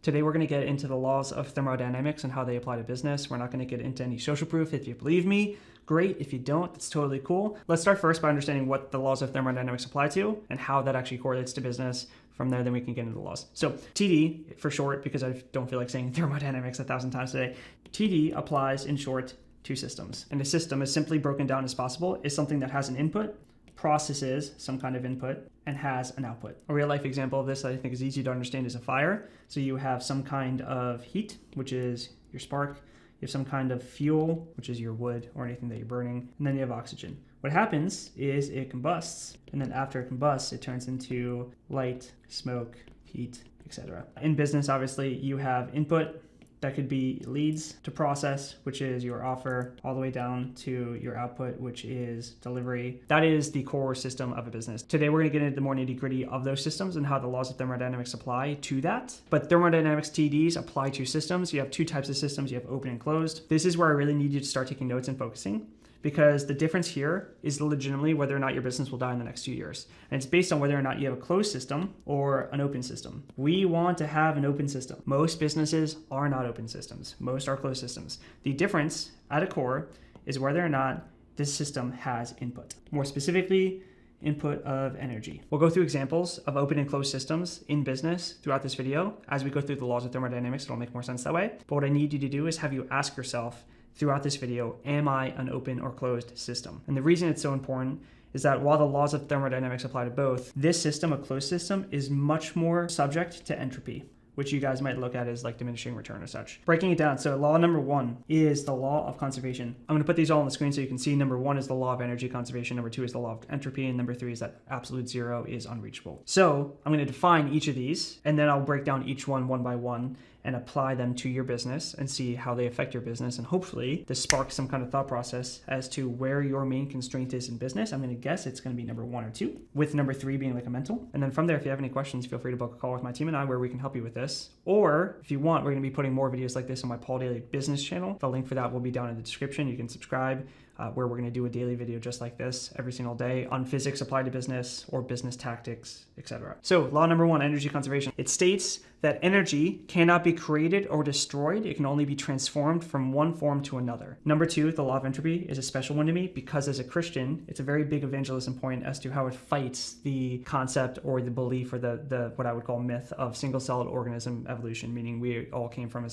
Today we're going to get into the laws of thermodynamics and how they apply to business. We're not going to get into any social proof. If you believe me, great. If you don't, that's totally cool. Let's start first by understanding what the laws of thermodynamics apply to and how that actually correlates to business. From there, then we can get into the laws. So TD, for short, because I don't feel like saying thermodynamics 1,000 times today, TD applies in short to systems. And a system, as simply broken down as possible, is something that has an input, processes some kind of input, and has an output. A real life example of this that I think is easy to understand is a fire. So you have some kind of heat, which is your spark. You have some kind of fuel, which is your wood or anything that you're burning. And then you have oxygen. What happens is it combusts. And then after it combusts, it turns into light, smoke, heat, etc. In business, obviously, you have input. That could be leads to process, which is your offer, all the way down to your output, which is delivery. That is the core system of a business. Today, we're going to get into the more nitty-gritty of those systems and how the laws of thermodynamics apply to that. But thermodynamics TDs apply to systems. You have two types of systems. You have open and closed. This is where I really need you to start taking notes and focusing, because the difference here is legitimately whether or not your business will die in the next 2 years. And it's based on whether or not you have a closed system or an open system. We want to have an open system. Most businesses are not open systems. Most are closed systems. The difference at a core is whether or not this system has input. More specifically, input of energy. We'll go through examples of open and closed systems in business throughout this video. As we go through the laws of thermodynamics, it'll make more sense that way. But what I need you to do is have you ask yourself, throughout this video, am I an open or closed system? And the reason it's so important is that while the laws of thermodynamics apply to both, this system, a closed system, is much more subject to entropy, which you guys might look at as like diminishing return or such. Breaking it down, so law number one is the law of conservation. I'm gonna put these all on the screen so you can see. Number one is the law of energy conservation. Number two is the law of entropy. And number three is that absolute zero is unreachable. So I'm gonna define each of these, and then I'll break down each one by one and apply them to your business and see how they affect your business. And hopefully this sparks some kind of thought process as to where your main constraint is in business. I'm gonna guess it's gonna be number one or two, with number three being like a mental. And then from there, if you have any questions, feel free to book a call with my team and I where we can help you with this. Or if you want, we're gonna be putting more videos like this on my Paul Daily business channel. The link for that will be down in the description. You can subscribe. Where we're going to do a daily video just like this every single day on physics applied to business or business tactics, etc. So law number one, energy conservation. It states that energy cannot be created or destroyed. It can only be transformed from one form to another. Number two, the law of entropy is a special one to me because as a Christian, it's a very big evangelism point as to how it fights the concept or the belief or the what I would call myth of single-celled organism evolution, meaning we all came from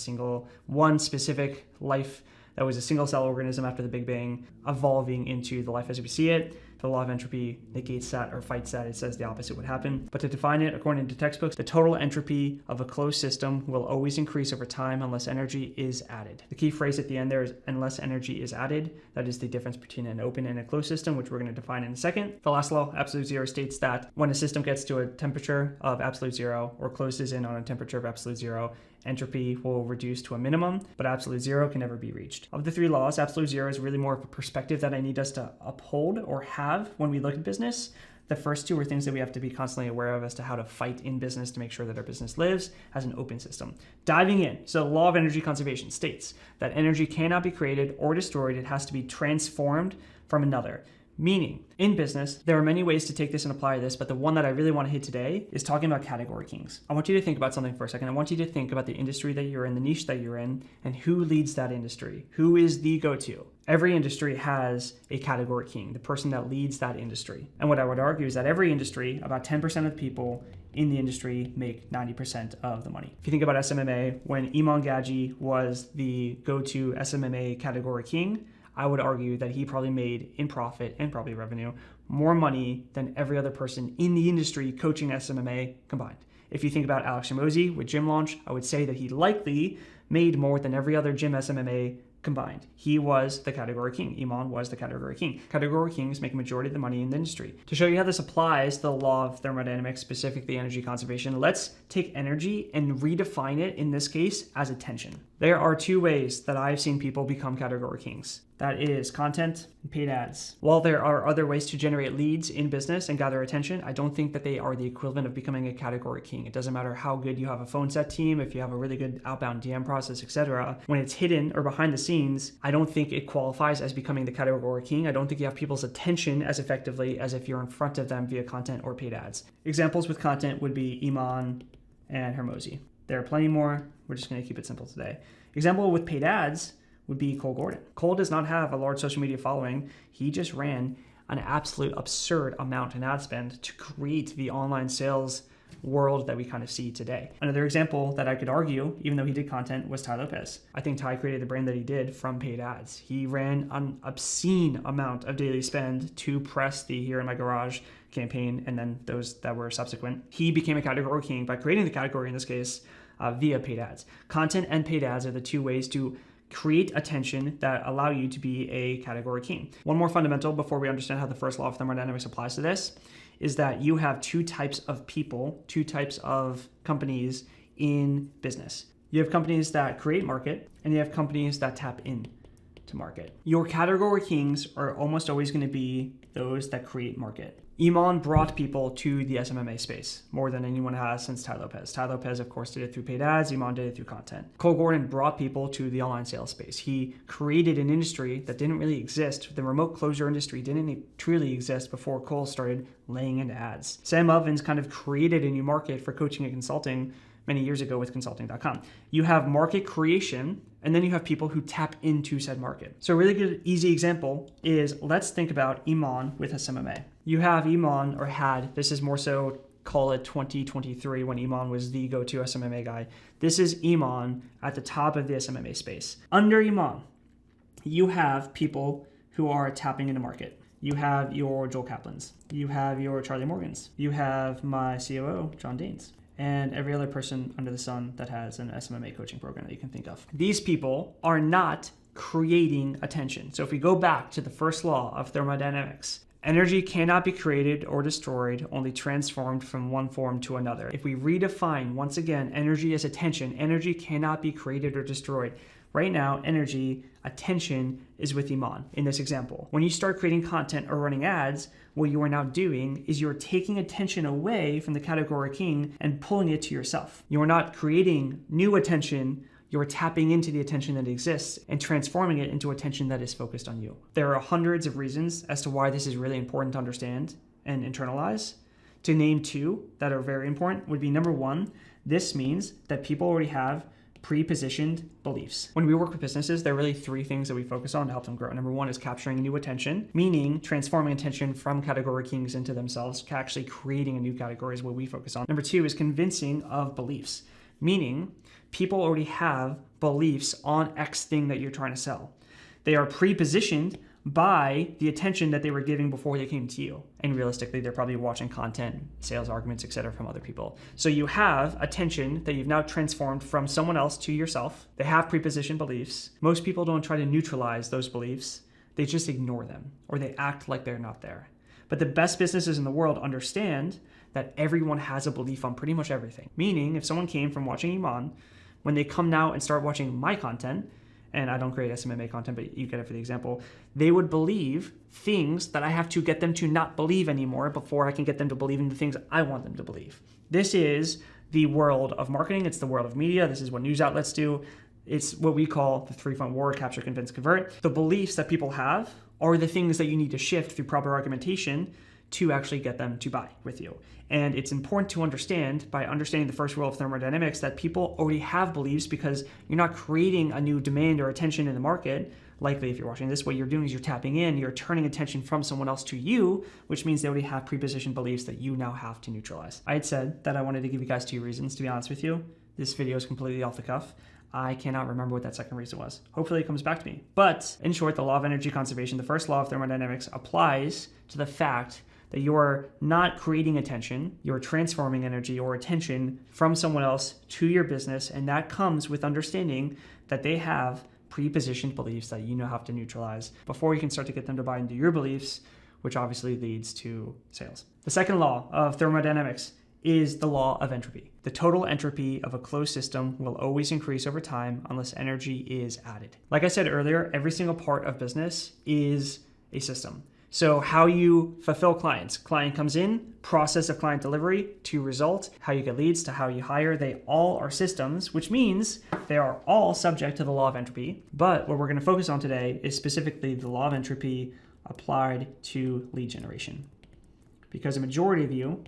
one specific life that was a single-cell organism after the Big Bang, evolving into the life as we see it. The law of entropy negates that or fights that. It says the opposite would happen. But to define it, according to textbooks, the total entropy of a closed system will always increase over time unless energy is added. The key phrase at the end there is unless energy is added. That is the difference between an open and a closed system, which we're going to define in a second. The last law, absolute zero, states that when a system gets to a temperature of absolute zero or closes in on a temperature of absolute zero, entropy will reduce to a minimum, but absolute zero can never be reached. Of the three laws, absolute zero is really more of a perspective that I need us to uphold or have when we look at business. The first two are things that we have to be constantly aware of as to how to fight in business to make sure that our business lives as an open system. Diving in, so the law of energy conservation states that energy cannot be created or destroyed. It has to be transformed from another. Meaning, in business, there are many ways to take this and apply this, but the one that I really want to hit today is talking about category kings. I want you to think about something for a second. I want you to think about the industry that you're in, the niche that you're in, and who leads that industry. Who is the go-to? Every industry has a category king, the person that leads that industry. And what I would argue is that every industry, about 10% of the people in the industry make 90% of the money. If you think about SMMA, when Iman Gaji was the go-to SMMA category king, I would argue that he probably made in profit and probably revenue more money than every other person in the industry coaching SMMA combined. If you think about Alex Hormozi with Gym Launch, I would say that he likely made more than every other gym SMMA combined. He was the category king. Iman was the category king. Category kings make a majority of the money in the industry. To show you how this applies to the law of thermodynamics, specifically energy conservation, let's take energy and redefine it, in this case, as attention. There are two ways that I've seen people become category kings. That is content and paid ads. While there are other ways to generate leads in business and gather attention, I don't think that they are the equivalent of becoming a category king. It doesn't matter how good you have a phone set team, if you have a really good outbound DM process, etc. When it's hidden or behind the scenes, I don't think it qualifies as becoming the category king. I don't think you have people's attention as effectively as if you're in front of them via content or paid ads. Examples with content would be Iman and Hormozi. There are plenty more. We're just going to keep it simple today. Example with paid ads would be Cole Gordon. Cole does not have a large social media following. He just ran an absolute absurd amount in ad spend to create the online sales world that we kind of see today. Another example that I could argue, even though he did content, was Tai Lopez. I think Tai created the brand that he did from paid ads. He ran an obscene amount of daily spend to press the Here in My Garage campaign and then those that were subsequent. He became a category king by creating the category, in this case, via paid ads. Content and paid ads are the two ways to create attention that allow you to be a category king. One more fundamental before we understand how the first law of thermodynamics applies to this is that you have two types of people, two types of companies in business. You have companies that create market and you have companies that tap in to market. Your category kings are almost always going to be those that create market. Iman brought people to the SMMA space more than anyone has since Tai Lopez. Tai Lopez, of course, did it through paid ads. Iman did it through content. Cole Gordon brought people to the online sales space. He created an industry that didn't really exist. The remote closure industry didn't truly exist before Cole started laying into ads. Sam Ovens kind of created a new market for coaching and consulting many years ago with consulting.com. You have market creation, and then you have people who tap into said market. So a really good, easy example is, let's think about Iman with SMMA. You have Iman, or had, this is more so, call it 2023 when Iman was the go-to SMMA guy. This is Iman at the top of the SMMA space. Under Iman, you have people who are tapping into market. You have your Joel Kaplans. You have your Charlie Morgans. You have my COO, John Danes, and every other person under the sun that has an SMMA coaching program that you can think of. These people are not creating attention. So if we go back to the first law of thermodynamics, energy cannot be created or destroyed, only transformed from one form to another. If we redefine, once again, energy as attention, energy cannot be created or destroyed. Right now, energy, attention is with Iman in this example. When you start creating content or running ads, what you are now doing is you're taking attention away from the category king and pulling it to yourself. You are not creating new attention, you're tapping into the attention that exists and transforming it into attention that is focused on you. There are hundreds of reasons as to why this is really important to understand and internalize. To name two that are very important would be, number one, this means that people already have pre-positioned beliefs. When we work with businesses, there are really three things that we focus on to help them grow. Number one is capturing new attention, meaning transforming attention from category kings into themselves, actually creating a new category is what we focus on. Number two is convincing of beliefs, meaning people already have beliefs on X thing that you're trying to sell. They are pre-positioned by the attention that they were giving before they came to you. And realistically, they're probably watching content, sales arguments, etc. from other people. So you have attention that you've now transformed from someone else to yourself. They have pre-positioned beliefs. Most people don't try to neutralize those beliefs. They just ignore them, or they act like they're not there. But the best businesses in the world understand that everyone has a belief on pretty much everything. Meaning, if someone came from watching Iman, when they come now and start watching my content, and I don't create SMMA content, but you get it for the example, they would believe things that I have to get them to not believe anymore before I can get them to believe in the things I want them to believe. This is the world of marketing. It's the world of media. This is what news outlets do. It's what we call the three-front war: capture, convince, convert. The beliefs that people have are the things that you need to shift through proper argumentation to actually get them to buy with you. And it's important to understand, by understanding the first rule of thermodynamics, that people already have beliefs because you're not creating a new demand or attention in the market. Likely, if you're watching this, what you're doing is you're tapping in, you're turning attention from someone else to you, which means they already have pre-positioned beliefs that you now have to neutralize. I had said that I wanted to give you guys two reasons, to be honest with you. This video is completely off the cuff. I cannot remember what that second reason was. Hopefully it comes back to me. But in short, the law of energy conservation, the first law of thermodynamics, applies to the fact that you're not creating attention, you're transforming energy or attention from someone else to your business, and that comes with understanding that they have pre-positioned beliefs that you now have to neutralize before you can start to get them to buy into your beliefs, which obviously leads to sales. The second law of thermodynamics is the law of entropy. The total entropy of a closed system will always increase over time unless energy is added. Like I said earlier, every single part of business is a system. So how you fulfill clients. Client comes in, process of client delivery to result, how you get leads to how you hire, they all are systems, which means they are all subject to the law of entropy. But what we're going to focus on today is specifically the law of entropy applied to lead generation. Because a majority of you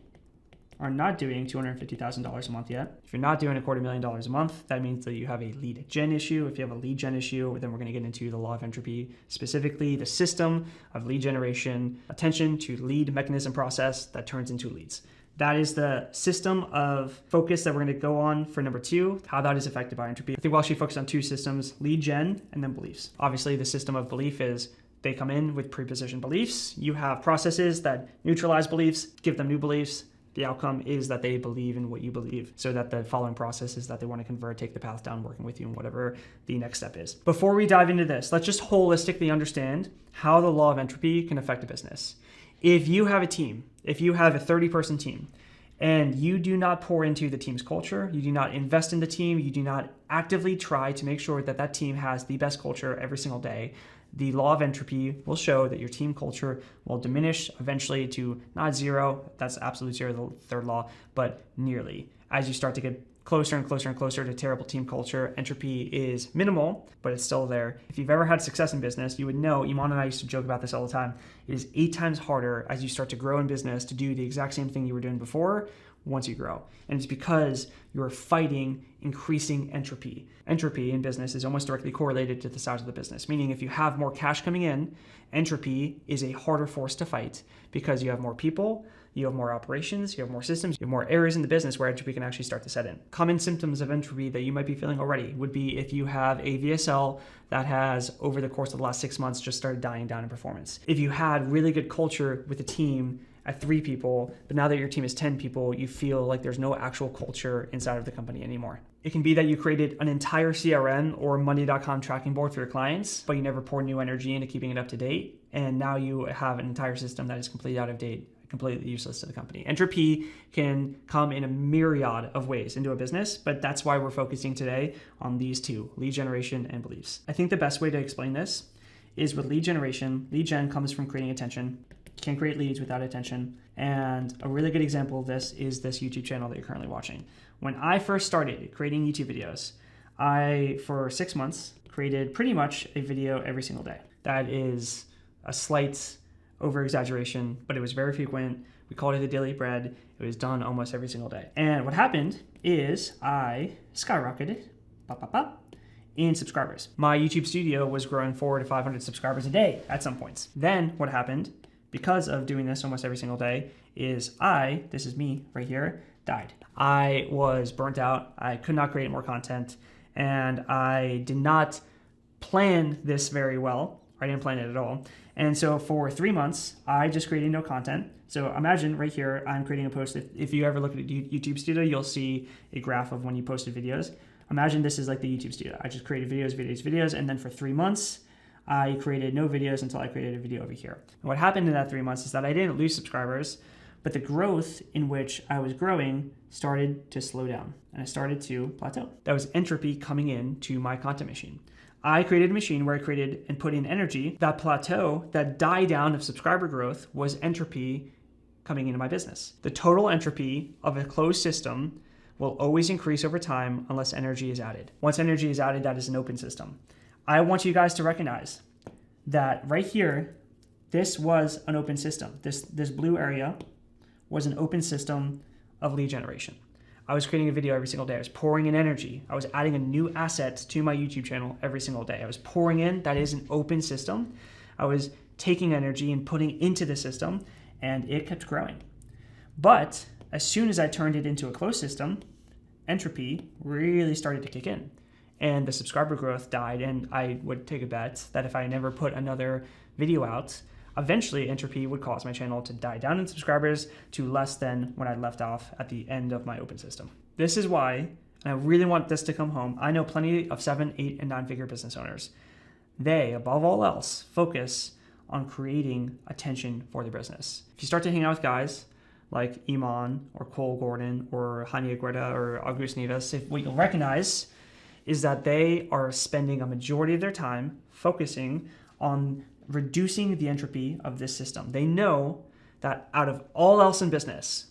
are not doing $250,000 a month yet. If you're not doing $250,000 a month, that means that you have a lead gen issue. If you have a lead gen issue, then we're going to get into the law of entropy, specifically the system of lead generation, attention to lead mechanism process that turns into leads. That is the system of focus that we're going to go on for number 2, how that is affected by entropy. I think we'll actually focus on 2 systems, lead gen and then beliefs. Obviously, the system of belief is they come in with prepositioned beliefs. You have processes that neutralize beliefs, give them new beliefs. The outcome is that they believe in what you believe, so that the following process is that they want to convert, take the path down, working with you, and whatever the next step is. Before we dive into this, let's just holistically understand how the law of entropy can affect a business. If you have a team, if you have a 30-person team, and you do not pour into the team's culture, you do not invest in the team, you do not actively try to make sure that that team has the best culture every single day, the law of entropy will show that your team culture will diminish eventually to not 0, that's absolute 0, the third law, but nearly. As you start to get closer and closer and closer to terrible team culture, entropy is minimal, but it's still there. If you've ever had success in business, you would know, Iman and I used to joke about this all the time, it is 8 times harder as you start to grow in business to do the exact same thing you were doing before once you grow. And it's because you're fighting increasing entropy. Entropy in business is almost directly correlated to the size of the business, meaning if you have more cash coming in, entropy is a harder force to fight because you have more people, you have more operations, you have more systems, you have more areas in the business where entropy can actually start to set in. Common symptoms of entropy that you might be feeling already would be if you have a VSL that has, over the course of the last 6 months, just started dying down in performance. If you had really good culture with a team at 3 people, but now that your team is 10 people, you feel like there's no actual culture inside of the company anymore. It can be that you created an entire CRM or Monday.com tracking board for your clients, but you never pour new energy into keeping it up to date. And now you have an entire system that is completely out of date, completely useless to the company. Entropy can come in a myriad of ways into a business, but that's why we're focusing today on these 2, lead generation and beliefs. I think the best way to explain this is with lead generation. Lead gen comes from creating attention. You can't create leads without attention. And a really good example of this is this YouTube channel that you're currently watching. When I first started creating YouTube videos, I, for 6 months, created pretty much a video every single day. That is a slight over-exaggeration, but it was very frequent. We called it the daily bread. It was done almost every single day. And what happened is I skyrocketed in subscribers. My YouTube studio was growing 400 to 500 subscribers a day at some points. Then what happened, because of doing this almost every single day, is this is me right here, died. I was burnt out. I could not create more content, and I did not plan this very well. I didn't plan it at all. And so for 3 months, I just created no content. So imagine right here, I'm creating a post. If you ever look at a YouTube studio, you'll see a graph of when you posted videos. Imagine this is like the YouTube studio. I just created videos, and then for 3 months, I created no videos until I created a video over here. And what happened in that 3 months is that I didn't lose subscribers, but the growth in which I was growing started to slow down, and I started to plateau. That was entropy coming in to my content machine. I created a machine where I created and put in energy. That plateau, that die down of subscriber growth, was entropy coming into my business. The total entropy of a closed system will always increase over time unless energy is added. Once energy is added, that is an open system. I want you guys to recognize that right here, this was an open system. This blue area was an open system of lead generation. I was creating a video every single day. I was pouring in energy. I was adding a new asset to my YouTube channel every single day. I was pouring in. That is an open system. I was taking energy and putting into the system, and it kept growing. But as soon as I turned it into a closed system, entropy really started to kick in, and the subscriber growth died. And I would take a bet that if I never put another video out, eventually entropy would cause my channel to die down in subscribers to less than when I left off at the end of my open system. This is why, and I really want this to come home, I know plenty of 7, 8, and 9-figure business owners. They, above all else, focus on creating attention for their business. If you start to hang out with guys like Iman or Cole Gordon or Hania Guerra or August Neves, what you'll recognize is that they are spending a majority of their time focusing on reducing the entropy of this system. They know that out of all else in business,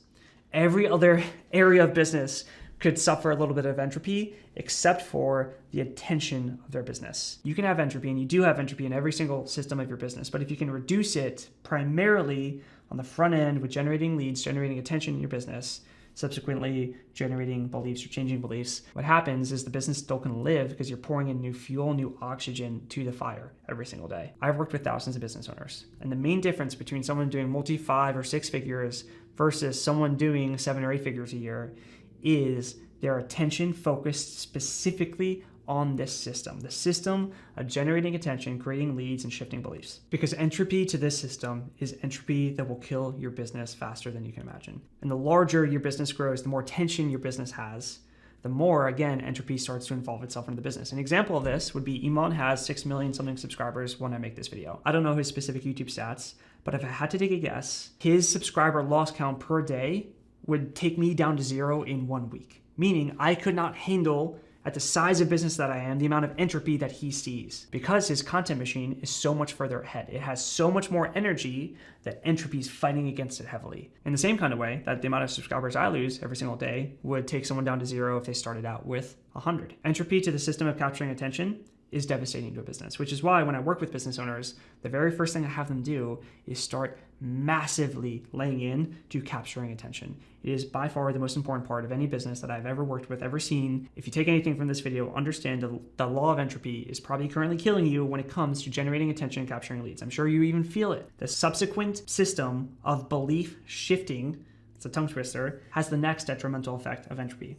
every other area of business could suffer a little bit of entropy except for the attention of their business. You can have entropy, and you do have entropy in every single system of your business, but if you can reduce it primarily on the front end with generating leads, generating attention in your business, subsequently generating beliefs or changing beliefs, what happens is the business still can live because you're pouring in new fuel, new oxygen to the fire every single day. I've worked with thousands of business owners, and the main difference between someone doing multi-5 or 6 figures versus someone doing 7 or 8 figures a year is their attention focused specifically on this system, the system of generating attention, creating leads, and shifting beliefs. Because entropy to this system is entropy that will kill your business faster than you can imagine. And the larger your business grows, the more attention your business has, the more, again, entropy starts to involve itself into the business. An example of this would be Iman has 6 million something subscribers when I make this video. I don't know his specific YouTube stats, but if I had to take a guess, his subscriber loss count per day would take me down to 0 in 1 week. Meaning I could not handle, at the size of business that I am, the amount of entropy that he sees, because his content machine is so much further ahead. It has so much more energy that entropy is fighting against it heavily. In the same kind of way that the amount of subscribers I lose every single day would take someone down to 0 if they started out with 100. Entropy to the system of capturing attention is devastating to a business, which is why when I work with business owners, the very first thing I have them do is start massively laying in to capturing attention. It is by far the most important part of any business that I've ever worked with, ever seen. If you take anything from this video, understand the law of entropy is probably currently killing you when it comes to generating attention and capturing leads. I'm sure you even feel it. The subsequent system of belief shifting, it's a tongue twister, has the next detrimental effect of entropy.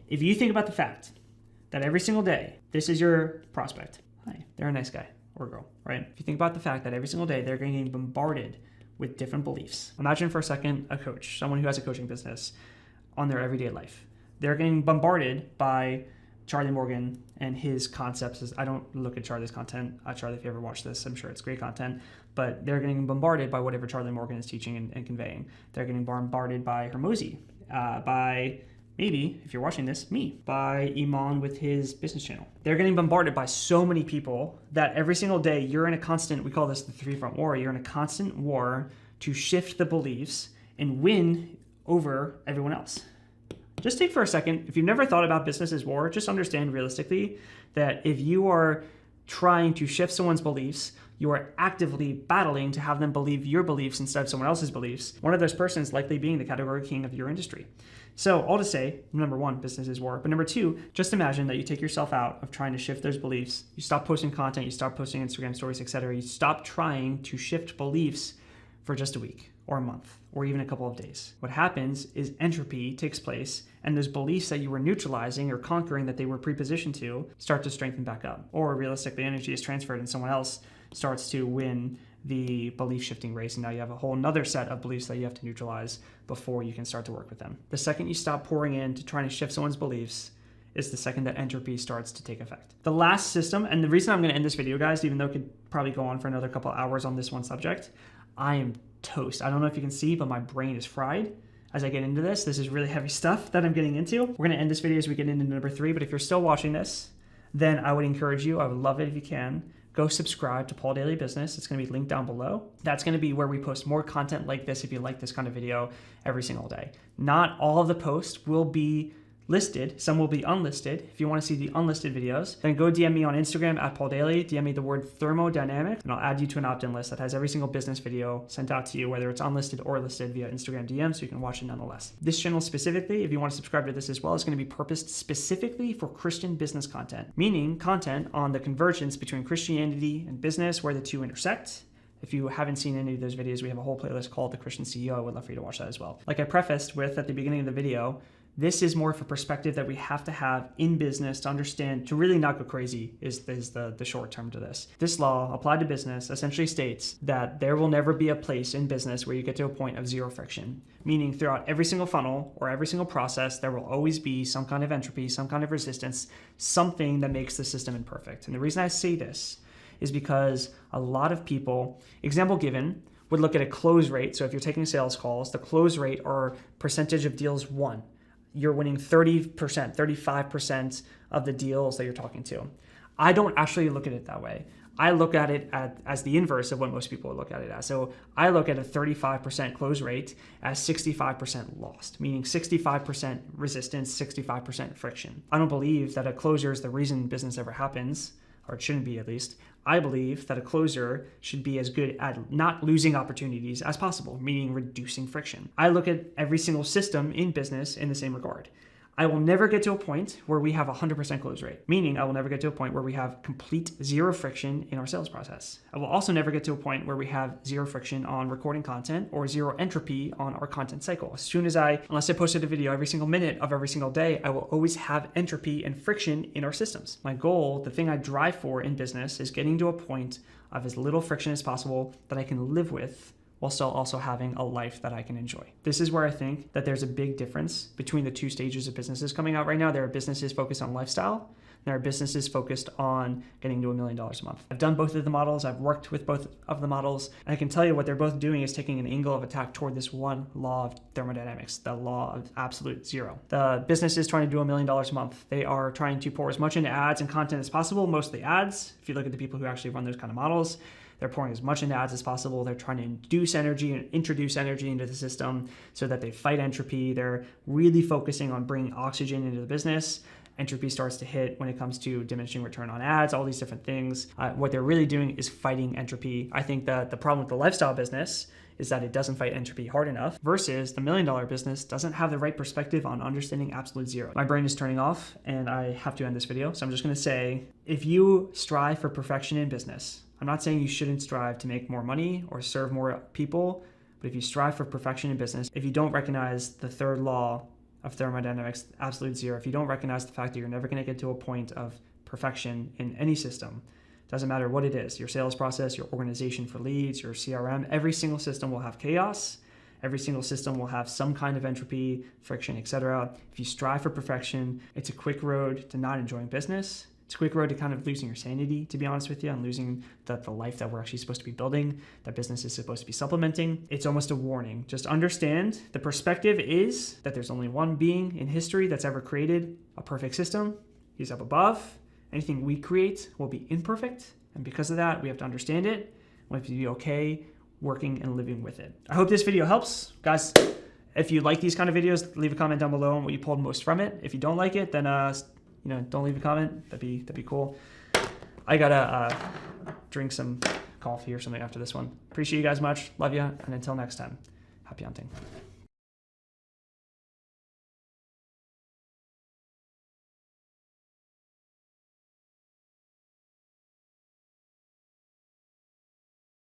If you think about the fact that every single day, this is your prospect. Hi, they're a nice guy or girl, right? If you think about the fact that every single day they're getting bombarded with different beliefs. Imagine for a second a coach, someone who has a coaching business on their everyday life. They're getting bombarded by Charlie Morgan and his concepts. I don't look at Charlie's content. Charlie, if you ever watch this, I'm sure it's great content, but they're getting bombarded by whatever Charlie Morgan is teaching and conveying. They're getting bombarded by Hermosi, by maybe, if you're watching this, me, by Iman with his business channel. They're getting bombarded by so many people that every single day you're in a constant, we call this the 3-front war, you're in a constant war to shift the beliefs and win over everyone else. Just take for a second, if you've never thought about business as war, just understand realistically that if you are trying to shift someone's beliefs, you are actively battling to have them believe your beliefs instead of someone else's beliefs. One of those persons likely being the category king of your industry. So all to say, number 1, business is war. But number 2, just imagine that you take yourself out of trying to shift those beliefs. You stop posting content, you stop posting Instagram stories, etc. You stop trying to shift beliefs for just a week or a month or even a couple of days. What happens is entropy takes place, and those beliefs that you were neutralizing or conquering that they were prepositioned to start to strengthen back up. Or realistically, energy is transferred and someone else starts to win the belief shifting race, and now you have a whole nother set of beliefs that you have to neutralize before you can start to work with them. The second you stop pouring into trying to shift someone's beliefs is the second that entropy starts to take effect. The last system, and the reason I'm going to end this video, guys, even though it could probably go on for another couple hours on this one subject, I am toast. I don't know if you can see, but my brain is fried as I get into this. This is really heavy stuff that I'm getting into. We're going to end this video as we get into number 3, but if you're still watching this, then I would encourage you, I would love it if you can, go subscribe to Paul Daily Business. It's going to be linked down below. That's going to be where we post more content like this if you like this kind of video every single day. Not all of the posts will be listed. Some will be unlisted. If you want to see the unlisted videos, then go DM me on Instagram at Paul Daily. DM me the word Thermodynamics, and I'll add you to an opt-in list that has every single business video sent out to you, whether it's unlisted or listed via Instagram DM, so you can watch it nonetheless. This channel specifically, if you want to subscribe to this as well, is going to be purposed specifically for Christian business content, meaning content on the convergence between Christianity and business, where the two intersect. If you haven't seen any of those videos, we have a whole playlist called The Christian CEO. I would love for you to watch that as well. Like I prefaced with at the beginning of the video, this is more of a perspective that we have to have in business to understand, to really not go crazy is the short term to this. This law applied to business essentially states that there will never be a place in business where you get to a point of zero friction, meaning throughout every single funnel or every single process, there will always be some kind of entropy, some kind of resistance, something that makes the system imperfect. And the reason I say this is because a lot of people, example given, would look at a close rate. So if you're taking sales calls, the close rate or percentage of deals won. You're winning 30%, 35% of the deals that you're talking to. I don't actually look at it that way. I look at it as the inverse of what most people would look at it as. So I look at a 35% close rate as 65% lost, meaning 65% resistance, 65% friction. I don't believe that a closure is the reason business ever happens. or it shouldn't be at least. I believe that a closer should be as good at not losing opportunities as possible, meaning reducing friction. I look at every single system in business in the same regard. I will never get to a point where we have 100% close rate, meaning I will never get to a point where we have complete zero friction in our sales process. I will also never get to a point where we have zero friction on recording content or zero entropy on our content cycle. As soon as unless I posted a video every single minute of every single day, I will always have entropy and friction in our systems. My goal, the thing I drive for in business, is getting to a point of as little friction as possible that I can live with while still also having a life that I can enjoy. This is where I think that there's a big difference between the two stages of businesses coming out right now. There are businesses focused on lifestyle. There are businesses focused on getting to $1 million a month. I've done both of the models. I've worked with both of the models. And I can tell you what they're both doing is taking an angle of attack toward this one law of thermodynamics, the law of absolute zero. The business is trying to do $1 million a month. They are trying to pour as much into ads and content as possible, mostly ads. If you look at the people who actually run those kind of models, they're pouring as much into ads as possible. They're trying to induce energy and introduce energy into the system so that they fight entropy. They're really focusing on bringing oxygen into the business. Entropy starts to hit when it comes to diminishing return on ads, all these different things. What they're really doing is fighting entropy. I think that the problem with the lifestyle business is that it doesn't fight entropy hard enough versus the $1 million business doesn't have the right perspective on understanding absolute zero. My brain is turning off and I have to end this video. So I'm just gonna say, if you strive for perfection in business, I'm not saying you shouldn't strive to make more money or serve more people, but if you strive for perfection in business, if you don't recognize the third law of thermodynamics, absolute zero, if you don't recognize the fact that you're never going to get to a point of perfection in any system, doesn't matter what it is, your sales process, your organization for leads, your CRM, every single system will have chaos. Every single system will have some kind of entropy, friction, etc. If you strive for perfection, it's a quick road to not enjoying business. It's a quick road to kind of losing your sanity, to be honest with you, and losing the life that we're actually supposed to be building, that business is supposed to be supplementing. It's almost a warning. Just understand the perspective is that there's only one being in history that's ever created a perfect system. He's up above. Anything we create will be imperfect. And because of that, we have to understand it. We have to be okay working and living with it. I hope this video helps. Guys, if you like these kind of videos, leave a comment down below on what you pulled most from it. If you don't like it, then don't leave a comment. That'd be cool. I gotta drink some coffee or something after this one. Appreciate you guys much. Love you. And until next time, happy hunting.